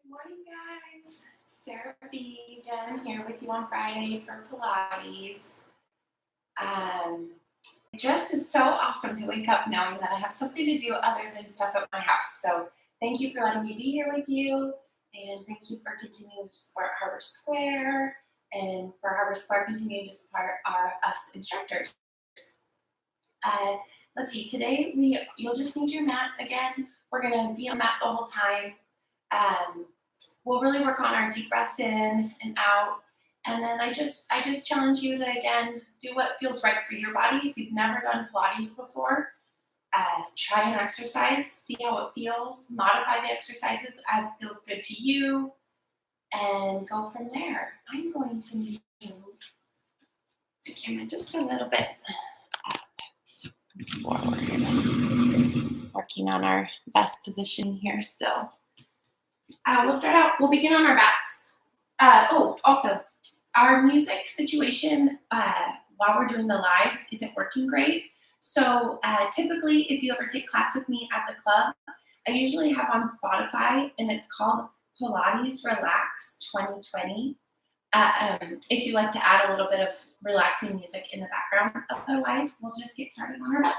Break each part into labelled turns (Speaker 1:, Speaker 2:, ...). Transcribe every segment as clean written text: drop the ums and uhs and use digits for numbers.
Speaker 1: Morning, guys. Sarah B. again here with you on Friday for Pilates. It just is so awesome to wake up knowing that I have something to do other than stuff at my house. So thank you for letting me be here with you, and thank you for continuing to support Harbor Square, and for Harbor Square continuing to support us instructors. Uh, let's see. Today you'll just need your mat again. We're gonna be on mat the whole time. Um, we'll really work on our deep breaths in and out. And then I just challenge you to, again, do what feels right for your body. If you've never done Pilates before, try an exercise, see how it feels, modify the exercises as feels good to you, and go from there. I'm going to move the camera just a little bit forward. Working on our best position here still. We'll begin on our backs. Also, our music situation while we're doing the lives isn't working great. So typically, if you ever take class with me at the club, I usually have on Spotify, and it's called Pilates Relax 2020. If you like to add a little bit of relaxing music in the background. Otherwise, we'll just get started on our back.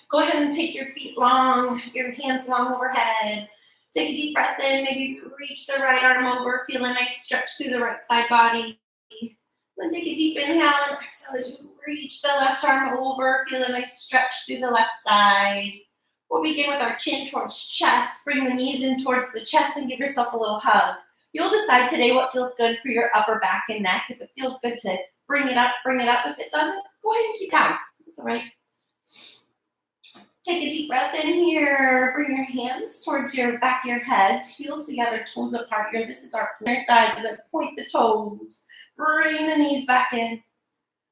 Speaker 1: Go ahead and take your feet long, your hands long overhead. Take a deep breath in, maybe reach the right arm over, feel a nice stretch through the right side body. Then take a deep inhale and exhale as you reach the left arm over, feel a nice stretch through the left side. We'll begin with our chin towards chest, bring the knees in towards the chest and give yourself a little hug. You'll decide today what feels good for your upper back and neck. If it feels good to bring it up, bring it up. If it doesn't, go ahead and keep down. That's all right. Take a deep breath in here. Bring your hands towards your back of your heads, heels together, toes apart here. This is our thighs as I point the toes. Bring the knees back in.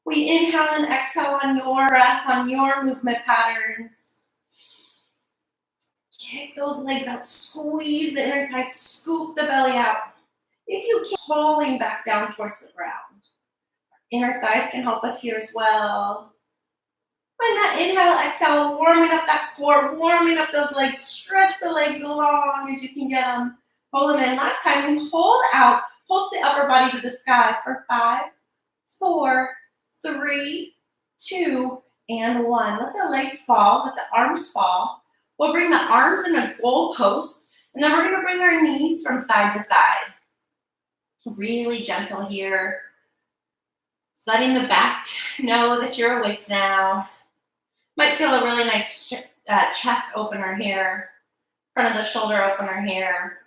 Speaker 1: We inhale and exhale on your breath, on your movement patterns. Kick those legs out. Squeeze the inner thighs. Scoop the belly out. If you keep pulling back down towards the ground, inner thighs can help us here as well. Find that inhale, exhale, warming up that core, warming up those legs. Stretch the legs as long as you can get them. Pull them in. Last time we hold out, pulse the upper body to the sky for 5, 4, 3, 2, and 1. Let the legs fall, let the arms fall. We'll bring the arms in a goal post, and then we're going to bring our knees from side to side. Really gentle here. Just letting the back know that you're awake now. Might feel a really nice chest opener here, front of the shoulder opener here.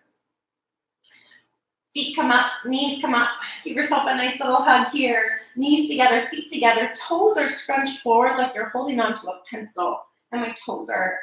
Speaker 1: Feet come up, knees come up. Give yourself a nice little hug here. Knees together, feet together. Toes are scrunched forward like you're holding onto a pencil. And my toes are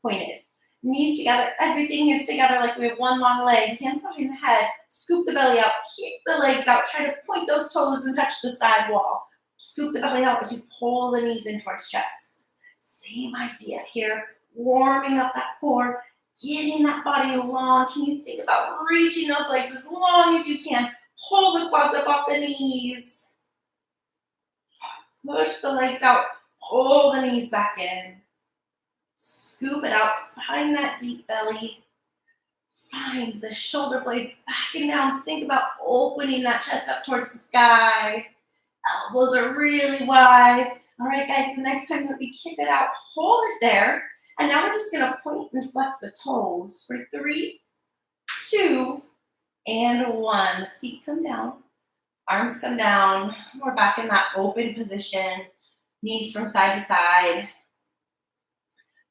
Speaker 1: pointed. Knees together, everything is together like we have one long leg. Hands behind the head, scoop the belly out, kick the legs out. Try to point those toes and touch the side wall. Scoop the belly out as you pull the knees in towards chest. Same idea here. Warming up that core, getting that body long. Can you think about reaching those legs as long as you can? Pull the quads up off the knees. Push the legs out. Pull the knees back in. Scoop it out. Find that deep belly. Find the shoulder blades back and down. Think about opening that chest up towards the sky. Elbows are really wide. All right, guys, the next time that we kick it out, hold it there. And now we're just going to point and flex the toes for 3, 2, and 1. Feet come down. Arms come down. We're back in that open position. Knees from side to side.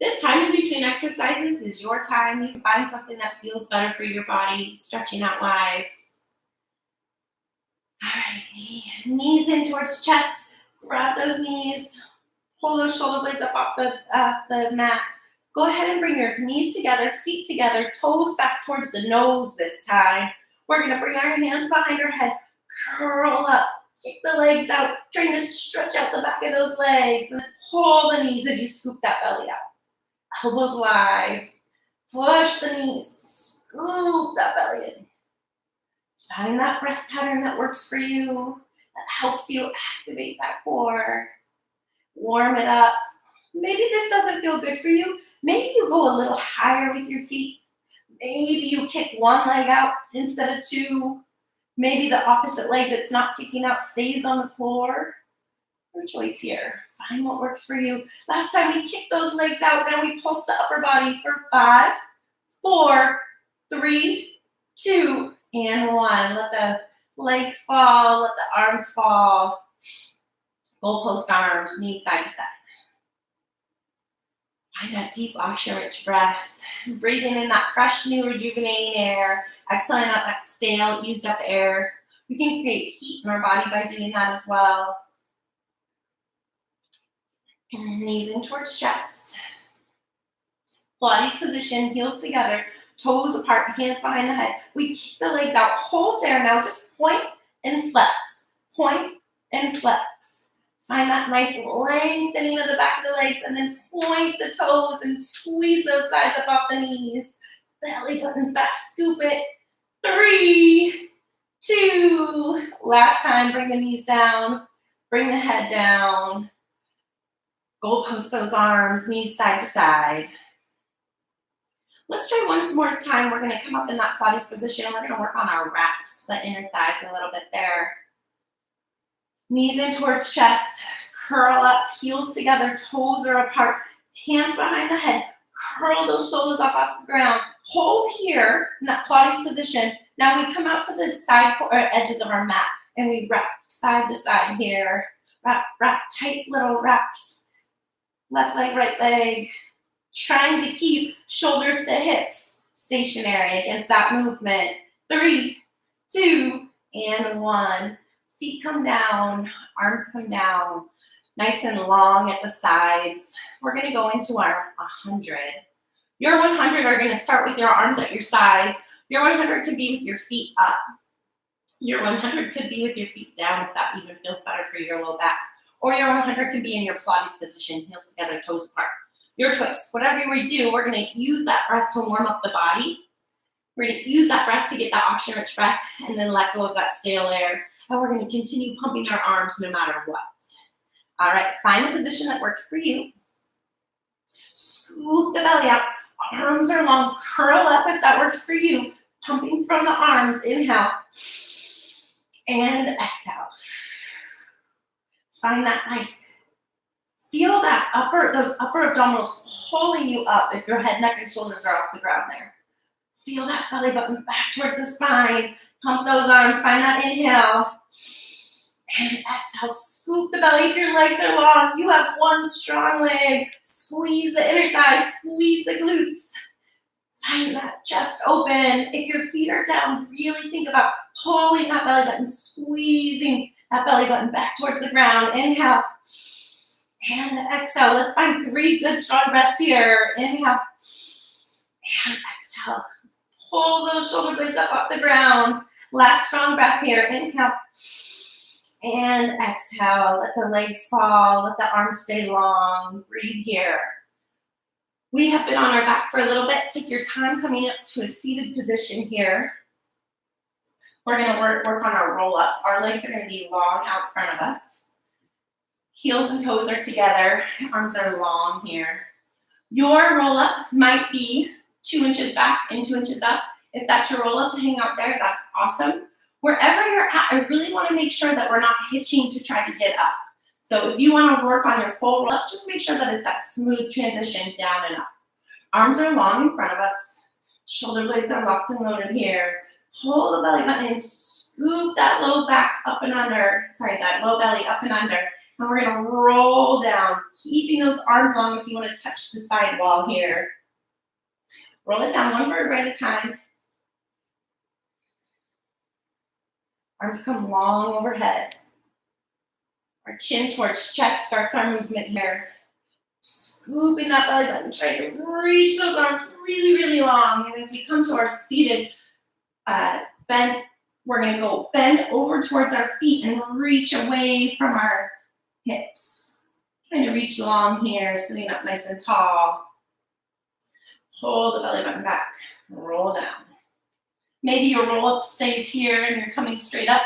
Speaker 1: This time in between exercises is your time. You can find something that feels better for your body, stretching out wise. All right, knees in towards chest. Grab those knees. Pull those shoulder blades up off the mat. Go ahead and bring your knees together, feet together, toes back towards the nose this time. We're going to bring our hands behind our head, curl up, kick the legs out, trying to stretch out the back of those legs, and then pull the knees as you scoop that belly out. Elbows wide. Push the knees. Scoop that belly in. Find that breath pattern that works for you, that helps you activate that core. Warm it up. Maybe this doesn't feel good for you. Maybe you go a little higher with your feet. Maybe you kick one leg out instead of two. Maybe the opposite leg that's not kicking out stays on the floor. Your choice here. Find what works for you. Last time we kicked those legs out, now we pulse the upper body for 5, 4, 3, 2, and 1. Let the legs fall, let the arms fall. Goalpost arms, knees side to side. Find that deep oxygen-rich breath. Breathing in that fresh, new, rejuvenating air. Exhaling out that stale, used up air. We can create heat in our body by doing that as well. And knees in towards chest. Pilates position, heels together, toes apart, hands behind the head. We kick the legs out. Hold there now. Just point and flex. Point and flex. Find that nice lengthening of the back of the legs and then point the toes and squeeze those thighs up off the knees. Belly buttons back, scoop it. 3, 2. Last time, bring the knees down. Bring the head down. Goalpost those arms, knees side to side. Let's try one more time. We're going to come up in that Pilates position. We're going to work on our wraps, the inner thighs a little bit there. Knees in towards chest, curl up, heels together, toes are apart, hands behind the head, curl those shoulders up off the ground. Hold here in that Pilates position. Now we come out to the side edges of our mat and we wrap side to side here. Wrap, tight little wraps. Left leg, right leg. Trying to keep shoulders to hips stationary against that movement. 3, 2, and 1. Feet come down, arms come down, nice and long at the sides. We're gonna go into our 100. Your 100 are gonna start with your arms at your sides. Your 100 could be with your feet up. Your 100 could be with your feet down if that even feels better for your low back. Or your 100 can be in your Pilates position, heels together, toes apart. Your choice. Whatever we do, we're gonna use that breath to warm up the body. We're gonna use that breath to get that oxygen-rich breath and then let go of that stale air. And we're going to continue pumping our arms no matter what. All right, find a position that works for you. Scoop the belly out. Arms are long. Curl up if that works for you. Pumping from the arms. Inhale. And exhale. Find that nice. Feel that those upper abdominals pulling you up if your head, neck, and shoulders are off the ground there. Feel that belly button back towards the spine. Pump those arms, find that inhale. And exhale, scoop the belly. If your legs are long, you have one strong leg. Squeeze the inner thighs, squeeze the glutes. Find that chest open. If your feet are down, really think about pulling that belly button, squeezing that belly button back towards the ground. Inhale. And exhale. Let's find 3 good strong breaths here. Inhale. And exhale. Pull those shoulder blades up off the ground. Last strong breath here. Inhale. And exhale. Let the legs fall. Let the arms stay long. Breathe here. We have been on our back for a little bit. Take your time coming up to a seated position here. We're going to work on our roll up. Our legs are going to be long out front of us. Heels and toes are together. Arms are long here. Your roll up might be 2 inches back and 2 inches up. If that's your roll up, hang out there, that's awesome. Wherever you're at, I really want to make sure that we're not hitching to try to get up. So if you want to work on your full roll up, just make sure that it's that smooth transition down and up. Arms are long in front of us. Shoulder blades are locked and loaded here. Pull the belly button in, scoop that low back up and under. Sorry, that low belly up and under. And we're going to roll down, keeping those arms long if you want to touch the side wall here. Roll it down 1 vertebra at a time. Arms come long overhead. Our chin towards chest starts our movement here. Scooping that belly button, trying to reach those arms really, really long. And as we come to our seated bend, we're going to go bend over towards our feet and reach away from our hips. Trying to reach long here, sitting up nice and tall. Hold the belly button back, roll down. Maybe your roll up stays here and you're coming straight up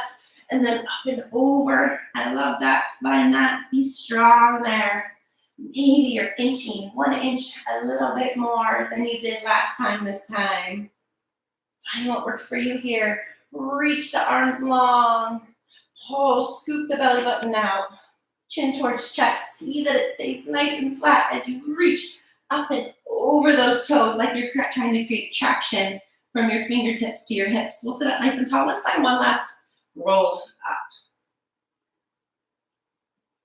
Speaker 1: and then up and over. I love that, find that, be strong there. Maybe you're inching 1 inch a little bit more than you did last time this time. Find what works for you here. Reach the arms long. Pull, scoop the belly button out. Chin towards chest. See that it stays nice and flat as you reach up and over those toes like you're trying to create traction from your fingertips to your hips. We'll sit up nice and tall. Let's find one last roll up.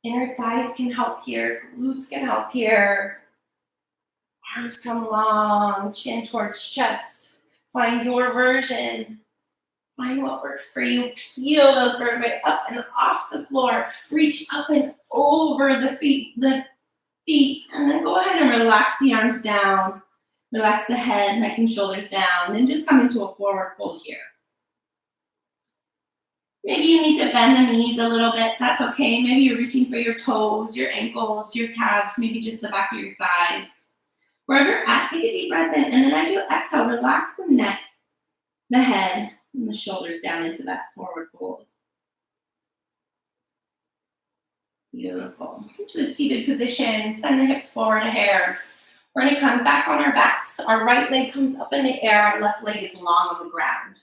Speaker 1: Inner thighs can help here. Glutes can help here. Arms come long. Chin towards chest. Find your version. Find what works for you. Peel those vertebrae up and off the floor. Reach up and over the feet, and then go ahead and relax the arms down. Relax the head, neck, and shoulders down, and just come into a forward fold here. Maybe you need to bend the knees a little bit. That's okay. Maybe you're reaching for your toes, your ankles, your calves, maybe just the back of your thighs. Wherever you're at, take a deep breath in, and then as you exhale, relax the neck, the head, and the shoulders down into that forward fold. Beautiful. Into a seated position. Send the hips forward a hair. We're going to come back on our backs. Our right leg comes up in the air. Our left leg is long on the ground.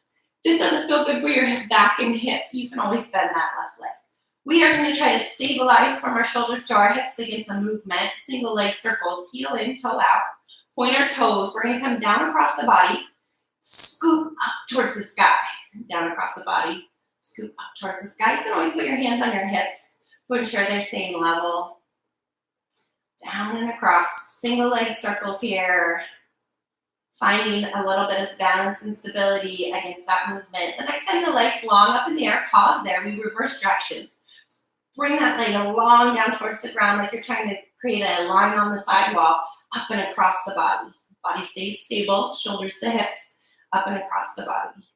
Speaker 1: This doesn't feel good for your back and hip. You can always bend that left leg. We are going to try to stabilize from our shoulders to our hips against a movement. Single leg circles. Heel in, toe out. Point our toes. We're going to come down across the body. Scoop up towards the sky. Down across the body. Scoop up towards the sky. You can always put your hands on your hips to ensure they're staying level. Down and across. Single leg circles here. Finding a little bit of balance and stability against that movement. The next time the leg's long up in the air, pause there. We reverse directions. Bring that leg long down towards the ground like you're trying to create a line on the sidewall, up and across the body. Body stays stable, shoulders to hips, up and across the body.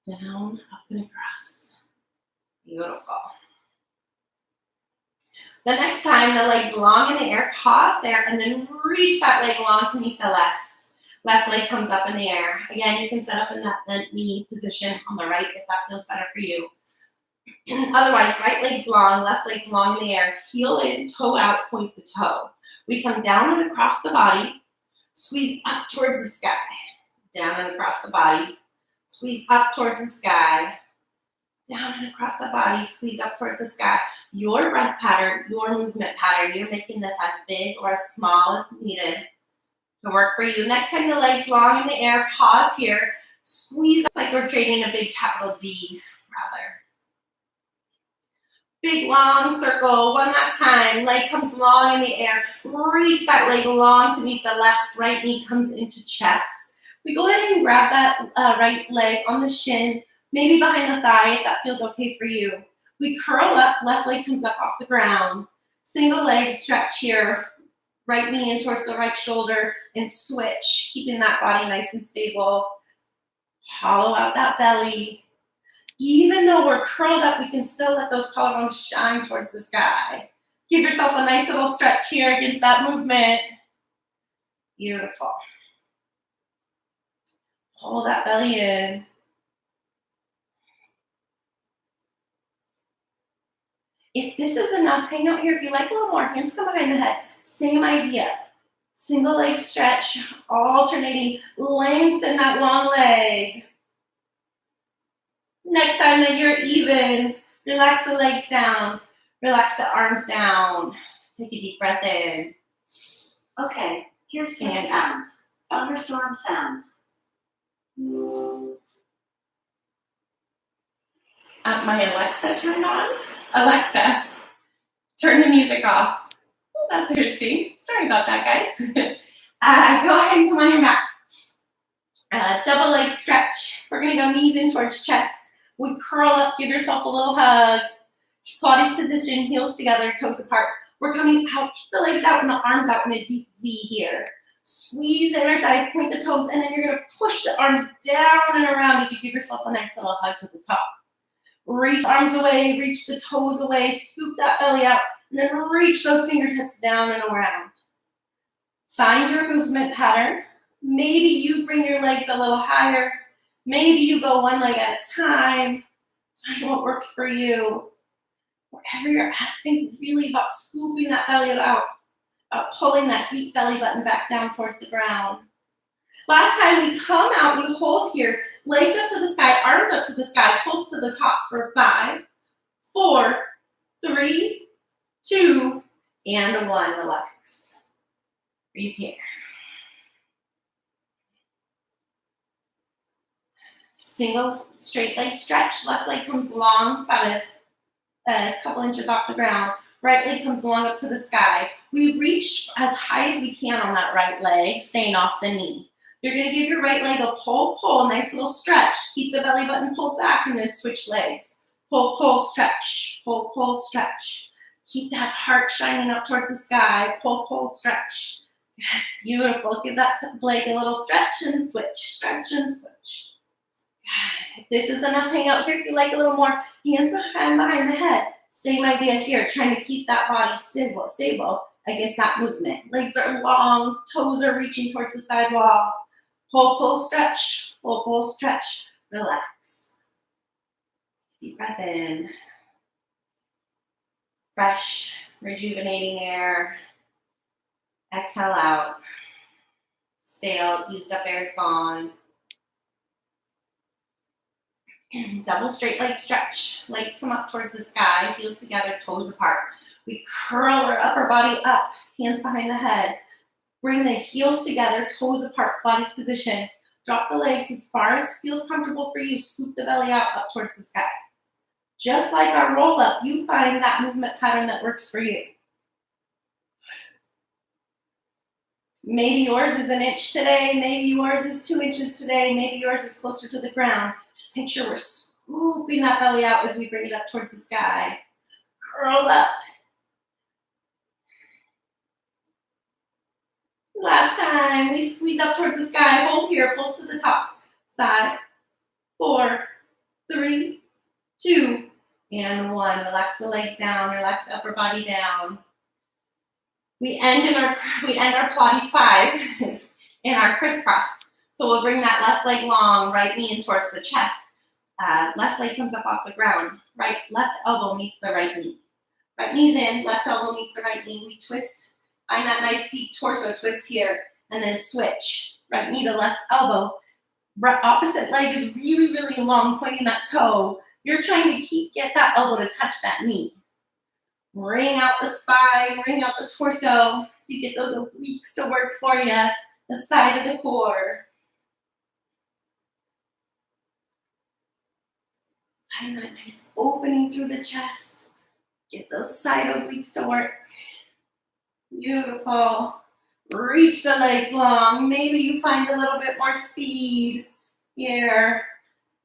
Speaker 1: Down, up and across. Beautiful. The next time the leg's long in the air, pause there and then reach that leg long to meet the left. Left leg comes up in the air. Again, you can set up in that bent knee position on the right if that feels better for you. Otherwise, right leg's long, left leg's long in the air. Heel in, toe out, point the toe. We come down and across the body. Squeeze up towards the sky. Down and across the body. Squeeze up towards the sky. Down and across the body. Squeeze up towards the sky. Your breath pattern, your movement pattern. You're making this as big or as small as needed to work for you. Next time the leg's long in the air, pause here. Squeeze. It's like we're creating a big capital D, rather. Big long circle. One last time. Leg comes long in the air. Reach that leg long to meet the left. Right knee comes into chest. We go ahead and grab that right leg on the shin, maybe behind the thigh if that feels okay for you. We curl up. Left leg comes up off the ground. Single leg stretch here. Right knee in towards the right shoulder and switch, keeping that body nice and stable. Hollow out that belly. Even though we're curled up, we can still let those collarbones shine towards the sky. Give yourself a nice little stretch here against that movement. Beautiful. Pull that belly in. If this is enough, hang out here. If you like a little more, hands come behind the head. Same idea. Single leg stretch, alternating, lengthen that long leg. Next time that you're even, relax the legs down, relax the arms down. Take a deep breath in.
Speaker 2: Okay, here's some sounds. Thunderstorm sounds.
Speaker 1: My Alexa turned on. Alexa, turn the music off. Oh, that's interesting. Sorry about that, guys. Go ahead and come on your mat. Double leg stretch. We're going to go knees in towards chest. We curl up, give yourself a little hug. Pilates position, heels together, toes apart. We're coming out, keep the legs out and the arms out in a deep V here. Squeeze the inner thighs, point the toes, and then you're going to push the arms down and around as you give yourself a nice little hug to the top. Reach arms away, reach the toes away, scoop that belly out, and then reach those fingertips down and around. Find your movement pattern. Maybe you bring your legs a little higher. Maybe you go one leg at a time. Find what works for you. Wherever you're at, think really about scooping that belly out, about pulling that deep belly button back down towards the ground. Last time, we come out, we hold here, legs up to the sky, arms up to the sky, pulse to the top for 5, 4, 3, 2, and 1. Relax. Breathe here. Single straight leg stretch. Left leg comes long, about a couple inches off the ground. Right leg comes long up to the sky. We reach as high as we can on that right leg, staying off the knee. You're going to give your right leg a pull, nice little stretch. Keep the belly button pulled back and then switch legs. Pull, stretch. Pull, stretch. Keep that heart shining up towards the sky. Pull, stretch. Beautiful. Give that leg a little stretch and switch. Stretch and switch. If this is enough, hang out here if you like a little more. Hands behind the head. Same idea here, trying to keep that body stable against that movement. Legs are long, toes are reaching towards the side wall. Pull, stretch. Pull, stretch. Relax. Deep breath in. Fresh, rejuvenating air. Exhale out. Stale, used up air is gone. Double straight leg stretch. Legs come up towards the sky, heels together, toes apart. We curl our upper body up, hands behind the head. Bring the heels together, toes apart, body's position. Drop the legs as far as feels comfortable for you. Scoop the belly out up towards the sky. Just like our roll up, you find that movement pattern that works for you. Maybe yours is an inch today, maybe yours is 2 inches today, maybe yours is closer to the ground. Just make sure we're scooping that belly out as we bring it up towards the sky. Curl up. Last time, we squeeze up towards the sky. Hold here, pulse to the top. 5, 4, 3, 2, and 1. Relax the legs down, relax the upper body down. We end our Pilates 5 in our crisscross. So we'll bring that left leg long, right knee in towards the chest. Left leg comes up off the ground. Left elbow meets the right knee. Right knee's in, left elbow meets the right knee. We twist, find that nice deep torso twist here, and then switch. Right knee to left elbow. Opposite leg is really, really long, pointing that toe. You're trying to get that elbow to touch that knee. Bring out the spine, bring out the torso, so you get those obliques to work for you, the side of the core. Find that nice opening through the chest. Get those side obliques to work. Beautiful. Reach the legs long. Maybe you find a little bit more speed here.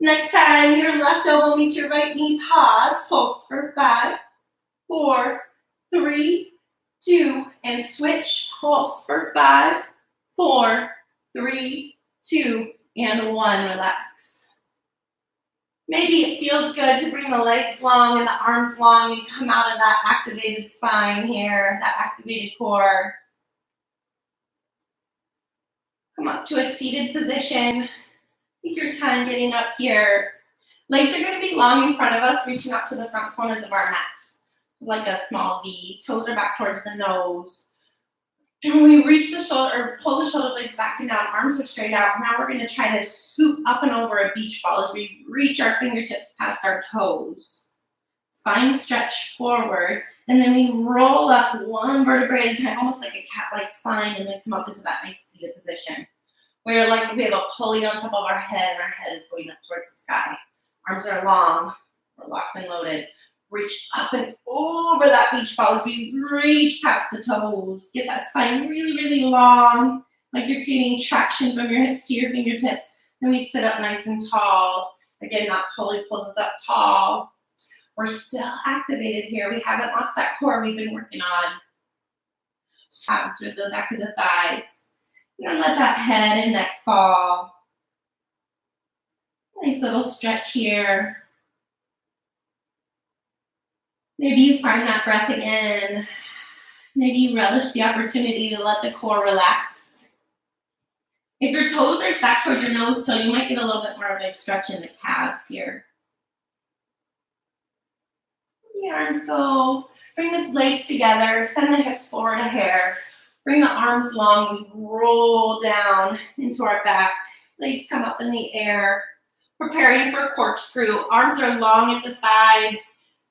Speaker 1: Next time, your left elbow meets your right knee. Pause. Pulse for 5, 4, 3, 2, and switch. Pulse for 5, 4, 3, 2, and 1. Relax. Maybe it feels good to bring the legs long and the arms long and come out of that activated spine here, that activated core. Come up to a seated position. Take your time getting up here. Legs are going to be long in front of us, reaching out to the front corners of our mats, like a small V. Toes are back towards the nose. And we reach the shoulder, or pull the shoulder blades back and down, arms are straight out. Now we're going to try to scoop up and over a beach ball as we reach our fingertips past our toes. Spine stretch forward, and then we roll up one vertebrae at a time, almost like a cat-like spine, and then come up into that nice seated position. Where like we have a pulley on top of our head, and our head is going up towards the sky. Arms are long, we're locked and loaded. Reach up and over that beach ball as we reach past the toes. Get that spine really, really long, like you're creating traction from your hips to your fingertips. Then we sit up nice and tall. Again, that pulley pulls us up tall. We're still activated here. We haven't lost that core we've been working on. Abs with the back of the thighs. You're gonna let that head and neck fall. Nice little stretch here. Maybe you find that breath again. Maybe you relish the opportunity to let the core relax. If your toes are back towards your nose still, you might get a little bit more of a stretch in the calves here. The arms go. Bring the legs together. Send the hips forward a hair. Bring the arms long, we roll down into our back. Legs come up in the air, preparing for corkscrew. Arms are long at the sides,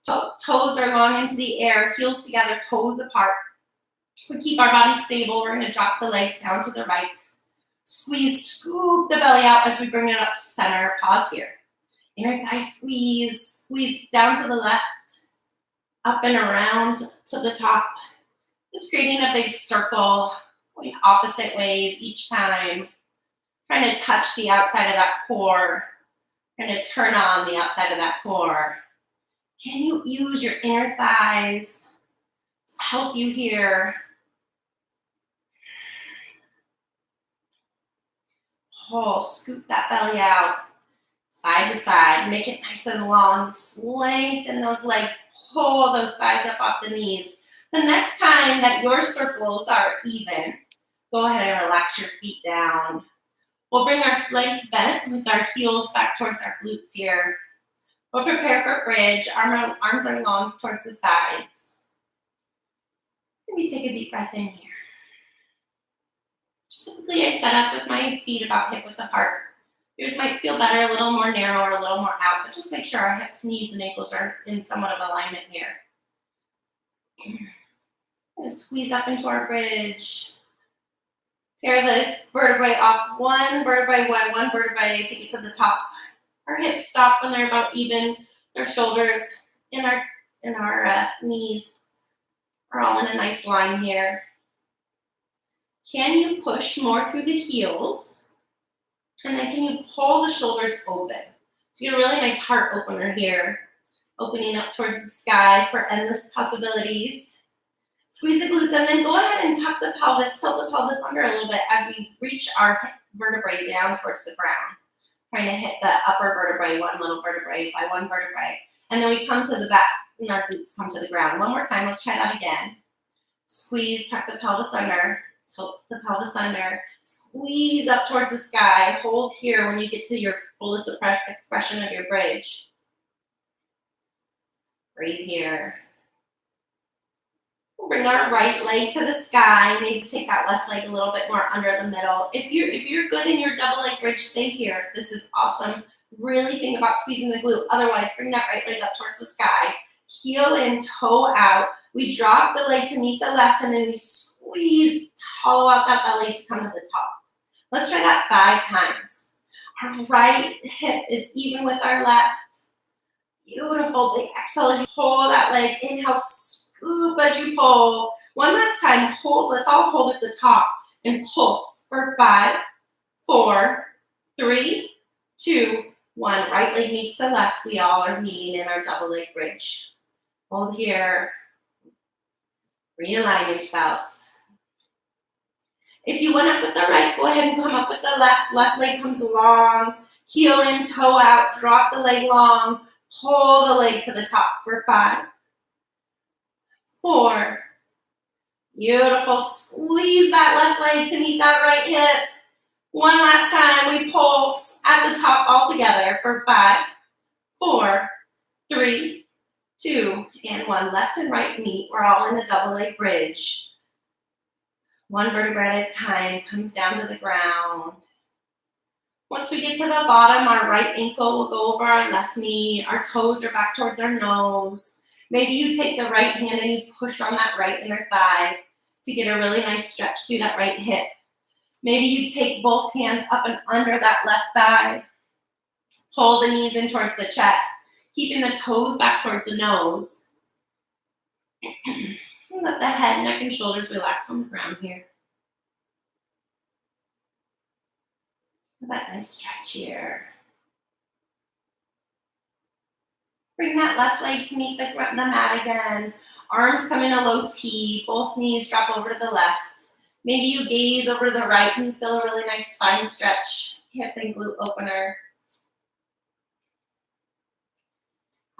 Speaker 1: toes are long into the air, heels together, toes apart. We keep our body stable. We're gonna drop the legs down to the right. Squeeze, scoop the belly out as we bring it up to center. Pause here. Inner thigh squeeze, squeeze down to the left, up and around to the top. Just creating a big circle, going opposite ways each time. Trying to touch the outside of that core. Trying to turn on the outside of that core. Can you use your inner thighs to help you here? Pull, scoop that belly out, side to side. Make it nice and long. Lengthen those legs. Pull those thighs up off the knees. The next time that your circles are even, go ahead and relax your feet down. We'll bring our legs bent with our heels back towards our glutes here. We'll prepare for bridge. Arms are long towards the sides. Maybe take a deep breath in here. Typically, I set up with my feet about hip width apart. Yours might feel better, a little more narrow or a little more out, but just make sure our hips, knees, and ankles are in somewhat of alignment here. Going to squeeze up into our bridge. Tear the vertebrae off one vertebrae, one vertebrae, take it to the top. Our hips stop when they're about even. Our shoulders in our knees are all in a nice line here. Can you push more through the heels? And then can you pull the shoulders open? So you get a really nice heart opener here. Opening up towards the sky for endless possibilities. Squeeze the glutes and then go ahead and tuck the pelvis, tilt the pelvis under a little bit as we reach our vertebrae down towards the ground. Trying to hit the upper vertebrae, one little vertebrae by one vertebrae. And then we come to the back and our glutes come to the ground. One more time, let's try that again. Squeeze, tuck the pelvis under, tilt the pelvis under, squeeze up towards the sky. Hold here when you get to your fullest expression of your bridge. Breathe here. Bring our right leg to the sky. Maybe take that left leg a little bit more under the middle. If you're good in your double leg bridge, stay here. This is awesome. Really think about squeezing the glute. Otherwise, bring that right leg up towards the sky. Heel in, toe out. We drop the leg to meet the left, and then we squeeze, hollow out that belly to come to the top. Let's try that 5 times. Our right hip is even with our left. Beautiful. Big exhale as you pull that leg. Inhale, scoop as you pull. One last time, hold. Let's all hold at the top and pulse for 5, 4, 3, 2, 1. Right leg meets the left. We all are meeting in our double leg bridge. Hold here. Realign yourself. If you went up with the right, go ahead and come up with the left. Left leg comes along. Heel in, toe out. Drop the leg long. Pull the leg to the top for 5, 4. Beautiful. Squeeze that left leg to meet that right hip. One last time. We pulse at the top all together for 5, 4, 3, 2, and 1. Left and right meet. We're all in a double leg bridge. One vertebrae at a time comes down to the ground. Once we get to the bottom, our right ankle will go over our left knee. Our toes are back towards our nose. Maybe you take the right hand and you push on that right inner thigh to get a really nice stretch through that right hip. Maybe you take both hands up and under that left thigh. Pull the knees in towards the chest, keeping the toes back towards the nose. Let the head, neck, and shoulders relax on the ground here. That nice stretch here. Bring that left leg to meet the mat again. Arms come in a low T. Both knees drop over to the left. Maybe you gaze over to the right and feel a really nice spine stretch. Hip and glute opener.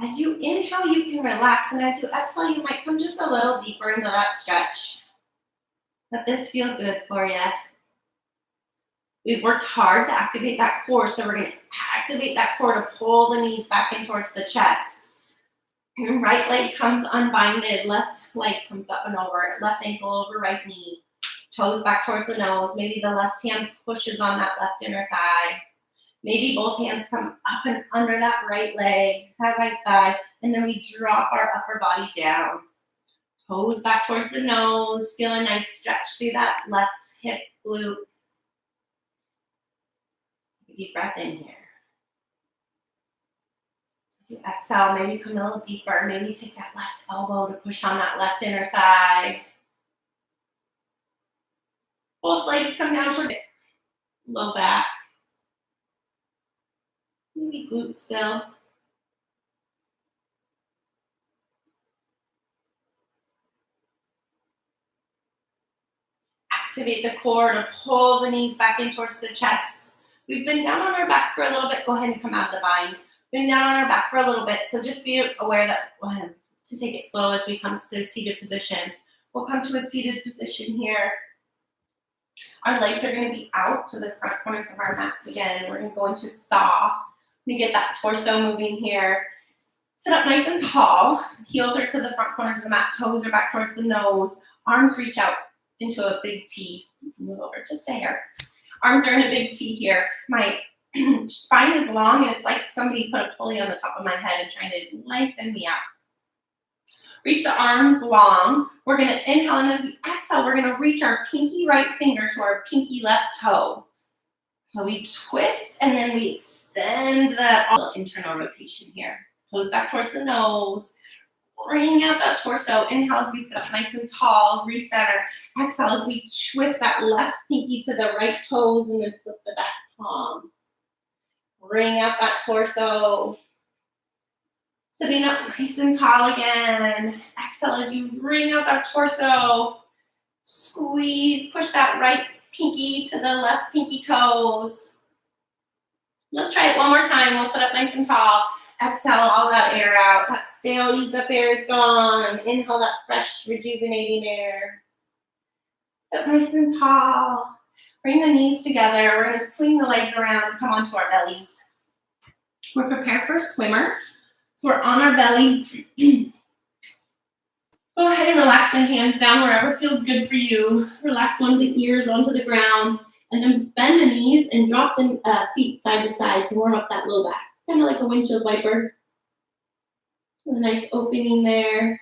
Speaker 1: As you inhale, you can relax. And as you exhale, you might come just a little deeper into that stretch. Let this feel good for you. We've worked hard to activate that core, so we're going to activate that core to pull the knees back in towards the chest. And right leg comes unbinded, left leg comes up and over, left ankle over right knee. Toes back towards the nose. Maybe the left hand pushes on that left inner thigh. Maybe both hands come up and under that right leg, that right thigh, and then we drop our upper body down. Toes back towards the nose. Feel a nice stretch through that left hip glute. Deep breath in here. As you exhale, maybe come a little deeper. Maybe take that left elbow to push on that left inner thigh. Both legs come down toward low back. Maybe glute still. Activate the core to pull the knees back in towards the chest. We've been down on our back for a little bit. Go ahead and come out of the bind. Been down on our back for a little bit, so just be aware that to take it slow as we come to a seated position. We'll come to a seated position here. Our legs are going to be out to the front corners of our mats again. We're going to go into saw. We get that torso moving here. Sit up nice and tall. Heels are to the front corners of the mat. Toes are back towards the nose. Arms reach out into a big T. Move over just a hair. Arms are in a big T here. My spine is long, and it's like somebody put a pulley on the top of my head and trying to lengthen me out. Reach the arms long. We're going to inhale, and as we exhale, we're going to reach our pinky right finger to our pinky left toe. So we twist, and then we extend that internal rotation here. Toes back towards the nose. Bring out that torso. Inhale as we sit up nice and tall. Recenter. Exhale as we twist that left pinky to the right toes and then flip the back palm. Bring out that torso. Sitting up nice and tall again. Exhale as you bring out that torso. Squeeze. Push that right pinky to the left pinky toes. Let's try it one more time. We'll sit up nice and tall. Exhale all that air out. That stale, used up air is gone. Inhale that fresh, rejuvenating air. Sit nice and tall. Bring the knees together. We're going to swing the legs around and come onto our bellies. We're prepared for swimmer. So we're on our belly. Go ahead and relax the hands down wherever feels good for you. Relax one of the ears onto the ground. And then bend the knees and drop the feet side to side to warm up that low back. Kind of like a windshield wiper. A nice opening there.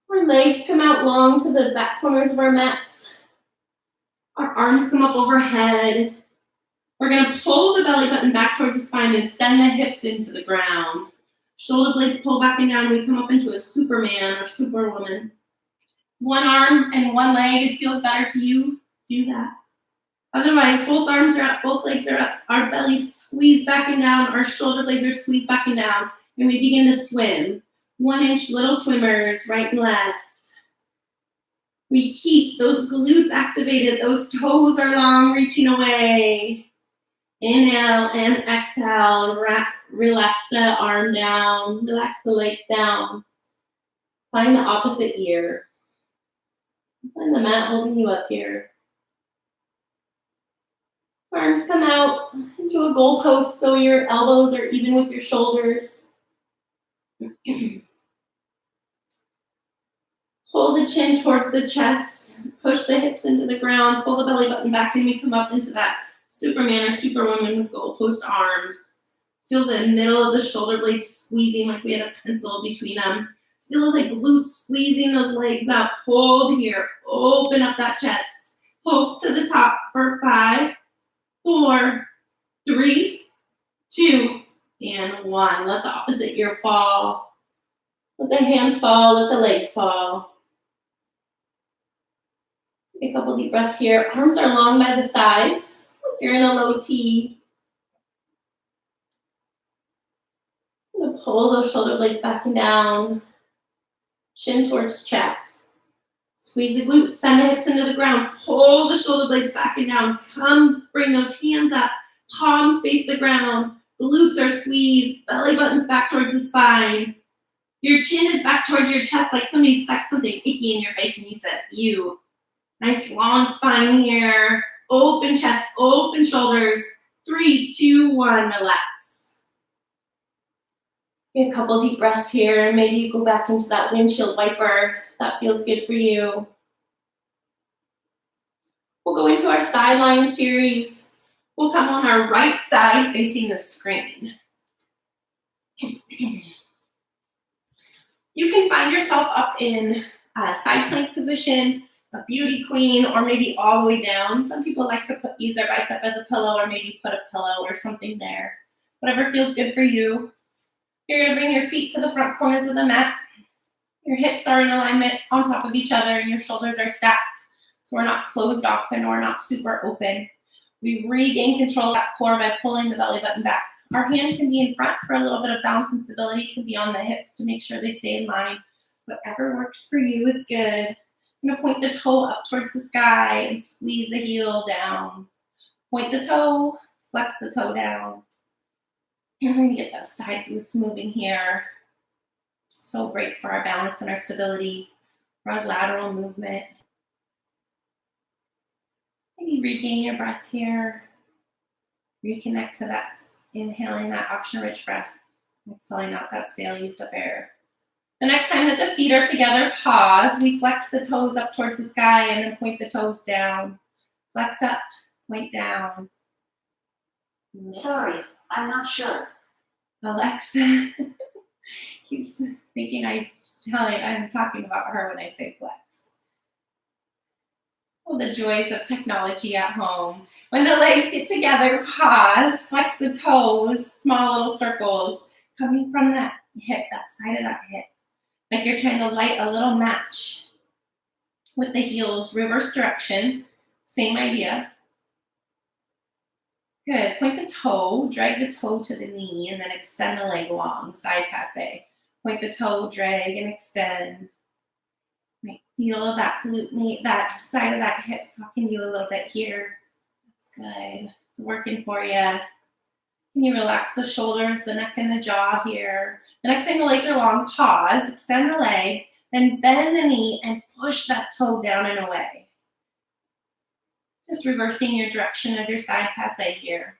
Speaker 1: Our legs come out long to the back corners of our mats. Our arms come up overhead. We're going to pull the belly button back towards the spine and send the hips into the ground. Shoulder blades pull back and down. We come up into a Superman or Superwoman. One arm and one leg, if it feels better to you, do that. Otherwise, both arms are up, both legs are up. Our belly's squeezed back and down. Our shoulder blades are squeezed back and down. And we begin to swim. 1-inch little swimmers, right and left. We keep those glutes activated. Those toes are long, reaching away. Inhale and exhale. Relax the arm down. Relax the legs down. Find the opposite ear. Find the mat holding you up here. Arms come out into a goalpost so your elbows are even with your shoulders. Pull the chin towards the chest. Push the hips into the ground. Pull the belly button back and we come up into that Superman or Superwoman with goalpost arms. Feel the middle of the shoulder blades squeezing like we had a pencil between them. Feel the glutes squeezing those legs up. Hold here. Open up that chest. Pulse to the top for 5, 4, 3, 2, and 1. Let the opposite ear fall. Let the hands fall. Let the legs fall. Take a couple deep breaths here. Arms are long by the sides. You're in a low T. I'm gonna pull those shoulder blades back and down. Chin towards chest. Squeeze the glutes, send the hips into the ground. Pull the shoulder blades back and down. Come, bring those hands up. Palms face the ground. Glutes are squeezed. Belly button's back towards the spine. Your chin is back towards your chest like somebody stuck something icky in your face and you said, ew. Nice long spine here. Open chest, open shoulders. 3, 2, 1, relax. Get a couple deep breaths here, and maybe you go back into that windshield wiper. That feels good for you. We'll go into our sideline series. We'll come on our right side facing the screen. You can find yourself up in a side plank position, a beauty queen, or maybe all the way down. Some people like to use their bicep as a pillow, or maybe put a pillow or something there. Whatever feels good for you. You're going to bring your feet to the front corners of the mat. Your hips are in alignment on top of each other, and your shoulders are stacked. So we're not closed off and we're not super open. We regain control of that core by pulling the belly button back. Our hand can be in front for a little bit of balance and stability. It can be on the hips to make sure they stay in line. Whatever works for you is good. I'm going to point the toe up towards the sky and squeeze the heel down. Point the toe, flex the toe down. You're going to get those side glutes moving here. So great for our balance and our stability, for our lateral movement. Maybe regain your breath here. Reconnect to that, inhaling that oxygen-rich breath, exhaling out that stale used up air. The next time that the feet are together, pause. We flex the toes up towards the sky and then point the toes down. Flex up, point down.
Speaker 2: Sorry, I'm not sure.
Speaker 1: Alexa keeps thinking I'm talking about her when I say flex. Oh, the joys of technology at home. When the legs get together, pause, flex the toes, small little circles coming from that hip, that side of that hip. Like you're trying to light a little match with the heels, reverse directions, same idea. Good, point the toe, drag the toe to the knee, and then extend the leg long, side passe. Point the toe, drag, and extend. Right. Feel that glute, that side of that hip talking to you a little bit here. That's good. It's working for you. Can you relax the shoulders, the neck, and the jaw here? The next time the legs are long, pause, extend the leg, then bend the knee and push that toe down and away. Just reversing your direction of your side passe here.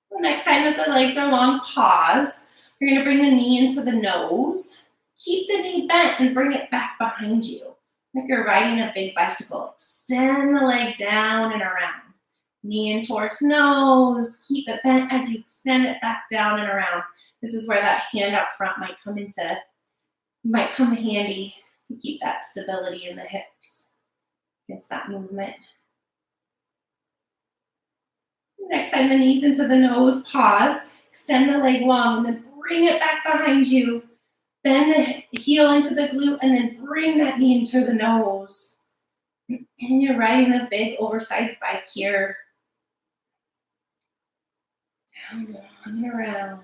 Speaker 1: The next time that the legs are long, pause. You're going to bring the knee into the nose. Keep the knee bent and bring it back behind you. Like you're riding a big bicycle. Extend the leg down and around. Knee in towards nose. Keep it bent as you extend it back down and around. This is where that hand up front might come handy to keep that stability in the hips. Against that movement. Next time the knees into the nose, pause. Extend the leg long and then bring it back behind you. Bend the heel into the glute and then bring that knee into the nose. And you're riding a big oversized bike here. Down, long and around.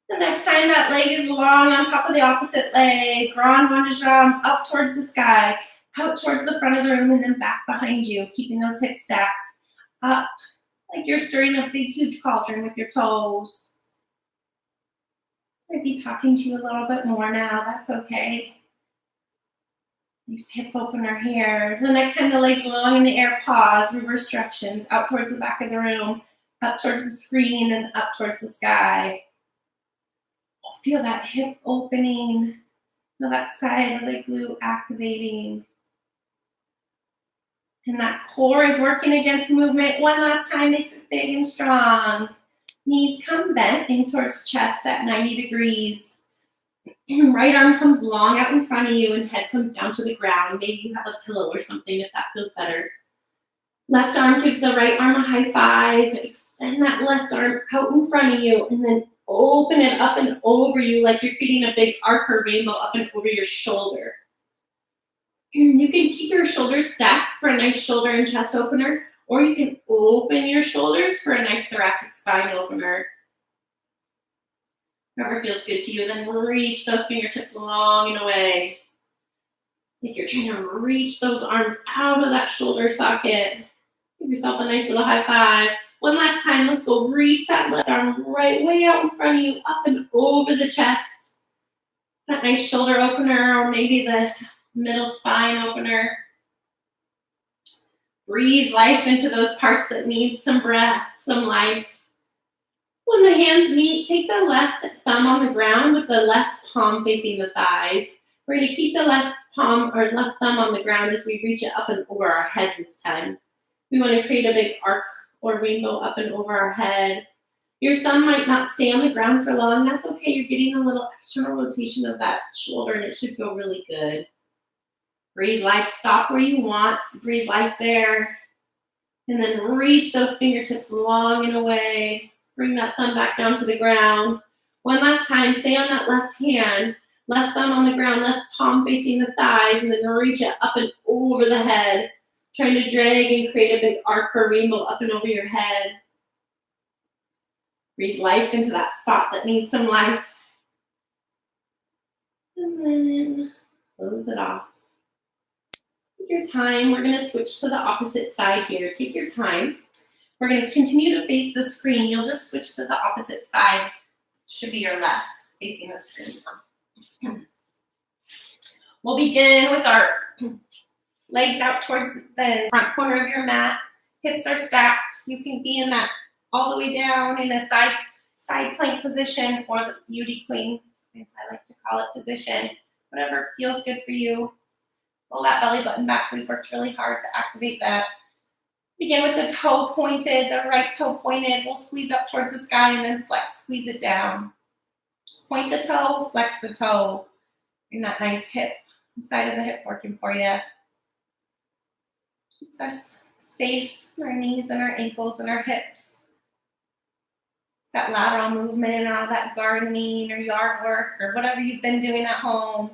Speaker 1: The next time that leg is long on top of the opposite leg, grand rond de jambe up towards the sky, out towards the front of the room and then back behind you, keeping those hips stacked. Up, like you're stirring a big, huge cauldron with your toes. Might be talking to you a little bit more now. That's okay. Nice hip opener here. The next time the leg's long in the air, pause, reverse directions, out towards the back of the room, up towards the screen, and up towards the sky. Feel that hip opening. Feel that side of the glute activating. And that core is working against movement. One last time, make it big and strong. Knees come bent in towards chest at 90 degrees. Right arm comes long out in front of you and head comes down to the ground. Maybe you have a pillow or something if that feels better. Left arm gives the right arm a high five. Extend that left arm out in front of you and then open it up and over you like you're creating a big arc or rainbow up and over your shoulder. You can keep your shoulders stacked for a nice shoulder and chest opener, or you can open your shoulders for a nice thoracic spine opener. Whatever feels good to you, then reach those fingertips long and away. Like you're trying to reach those arms out of that shoulder socket. Give yourself a nice little high five. One last time, let's go reach that left arm right way out in front of you, up and over the chest. That nice shoulder opener, or maybe the middle spine opener. Breathe life into those parts that need some breath, some life. When the hands meet, take the left thumb on the ground with the left palm facing the thighs. We're going to keep the left palm or left thumb on the ground as we reach it up and over our head this time. We want to create a big arc or rainbow up and over our head. Your thumb might not stay on the ground for long. That's okay. You're getting a little external rotation of that shoulder, and it should feel really good. Breathe life. Stop where you want. Breathe life there. And then reach those fingertips long and away. Bring that thumb back down to the ground. One last time. Stay on that left hand. Left thumb on the ground. Left palm facing the thighs. And then reach it up and over the head. Trying to drag and create a big arc or rainbow up and over your head. Breathe life into that spot that needs some life. And then close it off. Take your time. We're going to switch to the opposite side here. Take your time. We're going to continue to face the screen. You'll just switch to the opposite side. Should be your left facing the screen. We'll begin with our legs out towards the front corner of your mat. Hips are stacked. You can be in that all the way down in a side plank position or the beauty queen, as I like to call it, position. Whatever feels good for you. Pull that belly button back. We've worked really hard to activate that. Begin with the toe pointed, the right toe pointed. We'll squeeze up towards the sky and then flex, squeeze it down. Point the toe, flex the toe. Bring that nice hip, side of the hip working for you. Keeps us safe in our knees and our ankles and our hips. It's that lateral movement and all that gardening or yard work or whatever you've been doing at home.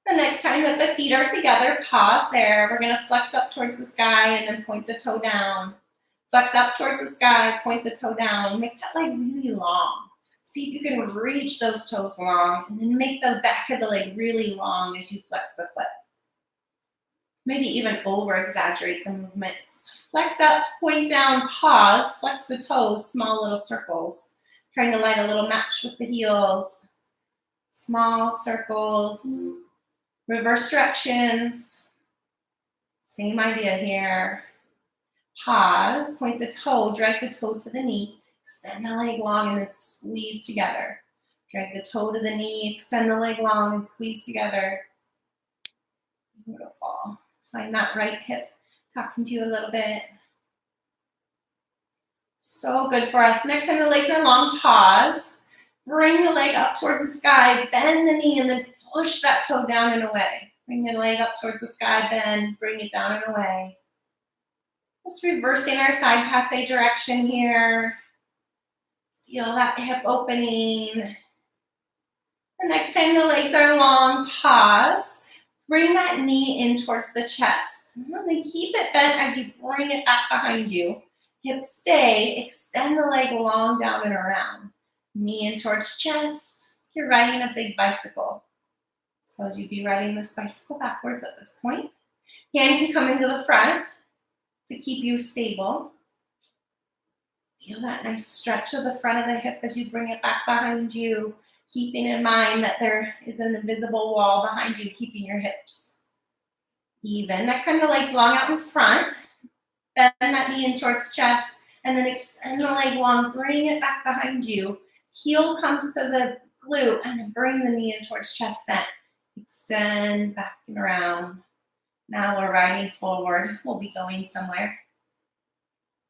Speaker 1: The next time that the feet are together, pause there. We're going to flex up towards the sky and then point the toe down. Flex up towards the sky, point the toe down. Make that leg really long. See if you can reach those toes long and then make the back of the leg really long as you flex the foot. Maybe even over-exaggerate the movements. Flex up, point down, pause, flex the toes, small little circles. Trying to light a little match with the heels. Small circles. Reverse directions. Same idea here. Pause, point the toe, drag the toe to the knee. Extend the leg long and then squeeze together. Drag the toe to the knee, extend the leg long and squeeze together. Beautiful. Find that right hip talking to you a little bit. So good for us. Next time the legs are long, pause. Bring the leg up towards the sky, bend the knee and then push that toe down and away. Bring your leg up towards the sky, bend, bring it down and away. Just reversing our side passe direction here. Feel that hip opening. The next time the legs are long, pause. Bring that knee in towards the chest. And then keep it bent as you bring it back behind you. Hips stay. Extend the leg long down and around. Knee in towards chest. You're riding a big bicycle. Suppose you'd be riding this bicycle backwards at this point. Hand can come into the front to keep you stable. Feel that nice stretch of the front of the hip as you bring it back behind you, keeping in mind that there is an invisible wall behind you, keeping your hips even. Next time the leg's long out in front, bend that knee in towards chest, and then extend the leg long, bring it back behind you. Heel comes to the glute, and then bring the knee in towards chest bent. Extend back and around. Now we're riding forward. We'll be going somewhere.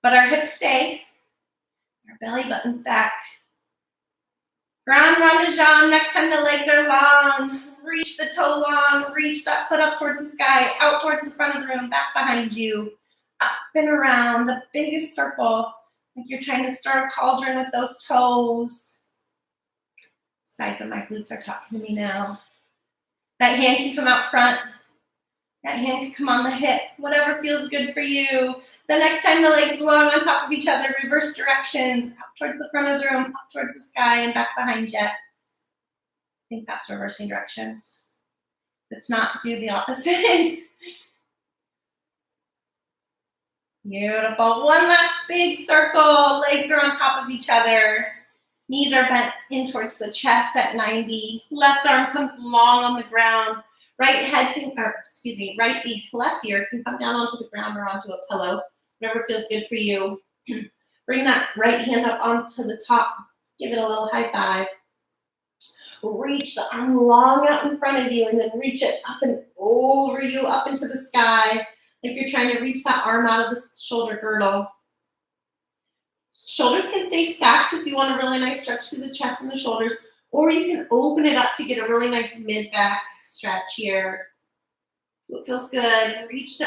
Speaker 1: But our hips stay. Our belly button's back. Grand rond de jambe. Next time the legs are long, reach the toe long, reach that foot up towards the sky, out towards the front of the room, back behind you, up and around, the biggest circle, like you're trying to stir a cauldron with those toes. Sides of my glutes are talking to me now. That hand can come out front. That hand can come on the hip, whatever feels good for you. The next time the legs long on top of each other, reverse directions, up towards the front of the room, up towards the sky, and back behind you. I think that's reversing directions. If it's not, do the opposite. Beautiful. One last big circle. Legs are on top of each other. Knees are bent in towards the chest at 90. Left arm comes long on the ground. Right head can, or excuse me, left ear can come down onto the ground or onto a pillow, whatever feels good for you. Bring that right hand up onto the top. Give it a little high five. Reach the arm long out in front of you and then reach it up and over you, up into the sky, like you're trying to reach that arm out of the shoulder girdle. Shoulders can stay stacked if you want a really nice stretch through the chest and the shoulders, or you can open it up to get a really nice mid-back stretch here. What feels good? Reach the